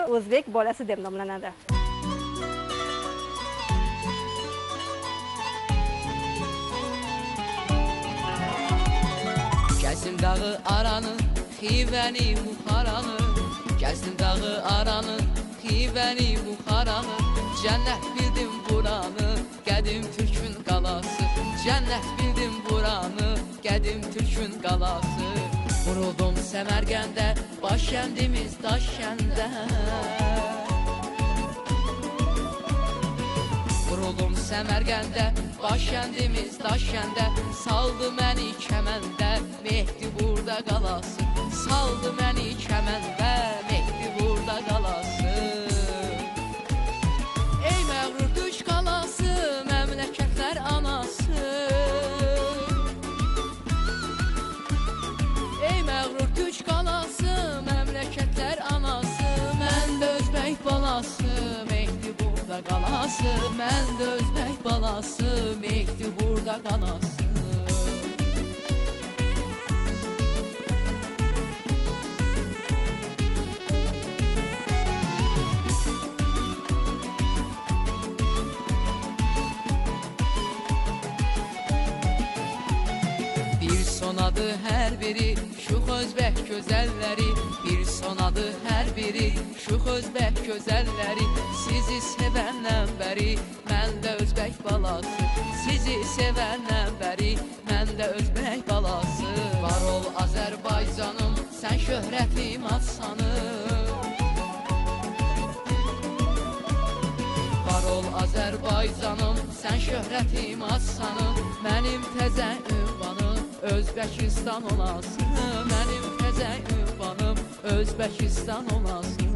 O'zbek bolasi deb nomlanadi. Gəzdim dağı aranı, xivəni buxaranı. Gəzdim dağı aranı, xivəni buxaranı. Cənnət bildim buranı, qədim Türkün qalası. Cənnət bildim buranı, qədim Türkün qalası. Vuruldum Səmərqəndə, baş kəndimiz daş kəndə. Vuruldum Səmərqəndə, baş kəndimiz daş kəndə. Saldı məni kəməndə, Mehdi burada qalası. Saldı məni kəməndə, Mehdi burada qalası. Ey məğrur Türk qalası, məmləkətlər anası. Ey məğrur Türk qalası, məmləkətlər anası. Mən də Özbək balası, Mehdi burada qalası. Mən də Özbək balası, Mehdi burada qalası. Bir sonadı hər biri, şux Özbək gözəlləri. Bir sonadı hər biri, şux Özbək gözəlləri. Sizi sevəndən bəri, mən də Özbək balası. Sizi sevəndən bəri, mən də Özbək balası. Var ol Azərbaycanım, sən şöhrətim atsanım. Var ol Azərbaycanım, sən şöhrətim atsanım. Mənim təzə ünvanım Özbəkistan olasın. Mənim təzə ünvanım Özbəkistan olasın.